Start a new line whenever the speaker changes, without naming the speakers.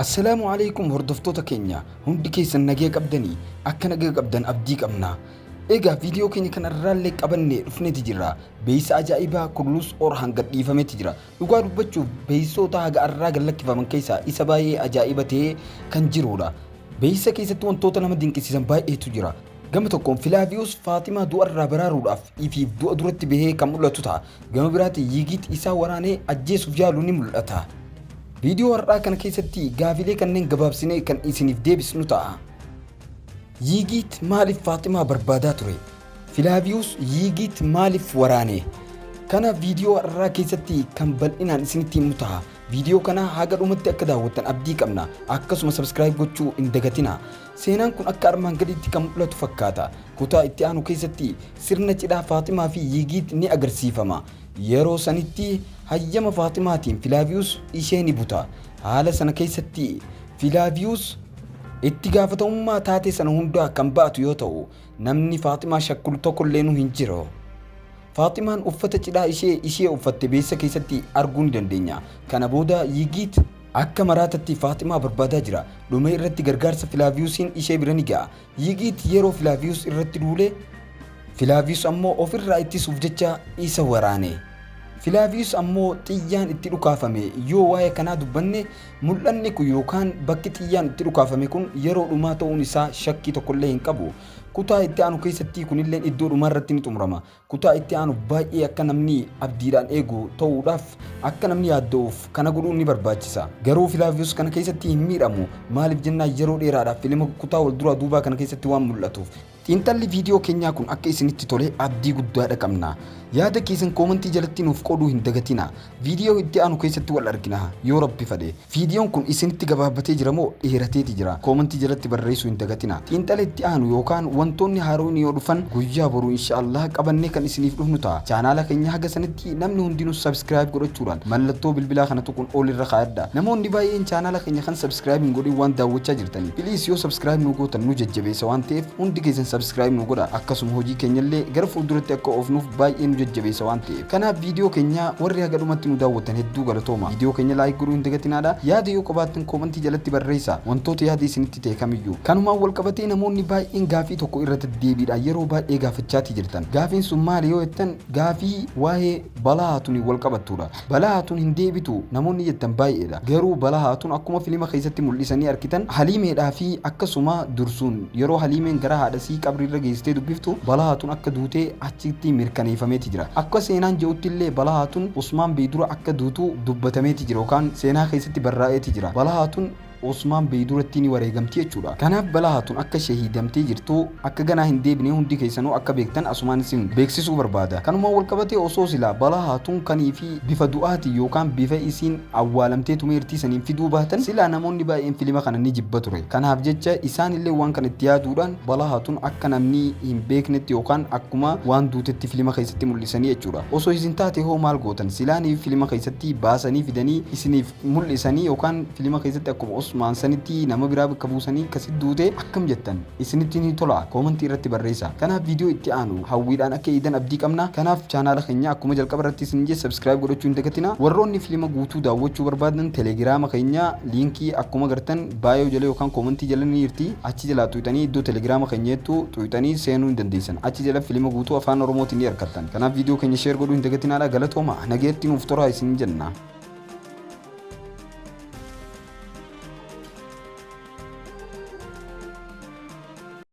السلام عليكم هردفتوتا كينيا هندي كيسن نجيك أبدني أكن نجيك أبدن أبديك أمنا إيجا فيديو كيني كان الرالك أبني رفني تجرا بيس أجائبها كلوس أور هنقد يفهمي تجرا يقال بتشوف بيسو تاج الراجل لك فمن كيسا إسباي أجائبته كان جرورا بيس كيسة تون توتا نمدين كيسن باي إيه تجرا قام تكون فيلافيوس فاطمة دو الرابرار وراف إفي دو أدرت به كم لتوتا قام براتي يجيت إسا وراني أجي سفيالو نملأتها فيديو ورا كان كيستي غافيلي كان جباب سنة كان إسنيف ديبس نوتا يجيت مالف فاطمة برباداتوري فيلافيوس يجيت مالف وراني كان فيديو ورا كيستي كان بل إن إسنتي متها فيديو كان هاجر أمت أكدا وتن أبدي كمنا أكسو سبسكرايب قتشو إن دقتنا سينان كن أكار من قدي تكم لا تفكاتا كوتا إتيانو كيستي سرنا تدا فاطمة في يجيت ني أجرسيفة ما yeroo sanitti hayyama Faatimaatiin Filaaviyoos ishee ni buta. Haala sana keessatti Filaaviyoos itti gaafatamummaa taatee sana hundaa kan baatu yoo ta'u namni Faatimaa shakkulu tokko illee nu hin jiru. Faatimaan uffata cidhaa ishee uffatte beessa keessatti arguu ni dandeenya. Kana booda Yigiit akka maraatatti Faatimaa barbaadaa jira. Dhuma irratti gargaarsa Filaaviyoosiin ishee bira ni ga'a. Yigiit yeroo Filaaviyoos irratti duule Filaaviyoos ammoo ofirraa ittisuuf jecha isa waraane. Filaaviyoos ammoo xiyyaan itti dhukaafame yoo waa'ee kanaa dubbanne mul'anni kun yookaan bakki xiyyaan itti dhukaafame kun yeroo dhumaa ta'uun isaa shakkii tokkollee hin qabu. Kutaa itti aanu keessatti kunillee iddoo dhumaa irratti ni xumurama. Kutaa itti aanu baay'ee akka namni abdiidhaan eegu ta'uudhaaf akka namni yaadda'uuf kana godhuun ni barbaachisa. Garuu Filaaviyoos kana keessatti hin miidhamu. Maaliif jennaan yeroo dheeraadhaaf filima kutaa wal duraa duubaa kana keessatti waan mul'atuuf. Xiinxalli viidiyoo keenyaa kun akka isinitti tole abdii guddaadha qabna. Yaada keessan koomentii jalatti nuuf qooduu hin dagatina. Viidiyoo itti aanu keessatti wal argina yoo Rabbi fedhe. Viidiyoon kun isinitti gabaabbatee jira moo dheerateeti jira? Koomentii jalatti barreessuu hin dagatina. Xiinxala itti aanu yookaan wantoonni haaroon yoo dhufan guyyaa boruu inshaallah qabannee kan isiniif dhufnu ta'a. Chaanaala keenya haga sanitti namni hundinuu subscribe godhachuudhaan mallattoo bilbilaa kana tuquun ol irra kaa'adha. Namoonni baay'een chaanaala keenya kan subscribe hin godhin waan daawwachaa jirtanii. Please yoo subscribe nu gootan nu jajjabeessa waan ta'eef hundi keessan subscribe nu godha. Akkasuma hojii keenyallee gara fuulduratti akka oofnuuf baay'ee nu jajjabeessa waan ta'eef. Kanaaf viidiyoo keenya warri haga dhumatti nu daawwatan hedduu galatooma. Viidiyoo keenya like godhuu hin dagatinaadha. Yaada yoo qabaattan koomentii jalatti barreessaa. Wantoota yaada isinitti ta'e kamiyyuu. Kanumaan wal qabatee namoonni baay'een gaafii tokko irratti deebiidhaan yeroo baay'ee gaafachaatii jirtan. Gaafiin sun maali yoo jettan gaafii waa'ee balaa haatuun wal qabattuudha. Balaa haatuun hin deebitu namoonni jettan baay'eedha. Garuu balaa haatuun akkuma filima keessatti mul'isanii argitan haliimeedhaa fi akkasuma dursuun yeroo haliimeen gara haadhasii qabriirra geessitee dubbiftu balaa haatuun akka duutee achitti mirkaneeffameeti jira. Akka seenaan jedhutti illee balaa haatuun Usmaan Beedura akka duutu dubbatameeti jira yookaan seenaa keessatti barraa'eeti jira. Balaa haatuun Usmaan Beeduratti ni wareegamti jechuudha. Kanaaf balaa haatuun akka shahiidamtee jirtu akka ganaa hin deebine hundi keessanuu akka beektan asumaan isin beeksisuu barbaada. Kanuma wal qabatee osoo silaa balaa haatuun kanii fi bifa du'aati yookaan bifa isiin awwaalamtee tumeertii saniin fiduu baatan silaa namoonni baay'een filima kana ni jibba ture. Kanaaf jecha isaan illee waan kana itti yaaduudhaan balaa haatuun akka namni hin beeknetti yookaan akkuma waan duutetti filima keessatti mul'isanii jechuudha. Osoo isin taate hoo maal gootan silaanii filima keessatti baasanii fidanii isiniif mul'isanii yookaan filima keessatti akkuma Usmaan sanitti nama biraa bakka buusanii akkasitti duute akkam jettan isinitti ni tola koomentii irratti barreessa. Kanaaf viidiyoo itti aanu hawwiidhaan akka eedan abdii qabna. Kanaaf chaanaala keenya akkuma jalqaba irratti isin jee subscribe godhachuu hin dagatina. Warroonni filima guutuu daawwachuu barbaadan telegiraama keenya liinkii akkuma gartan baay'oo jala yookaan koomentii jala ni jirti. Achi jala tuutanii iddoo telegiraama keenyattu tuutanii seenuu hin dandeessan. Achi jala filima guutuu afaan Oromootiin ni argattan. Kanaaf viidiyoo keenya share godhuu hin dagatinaadha. Galatooma nageetti nuuf toraa isin jenna.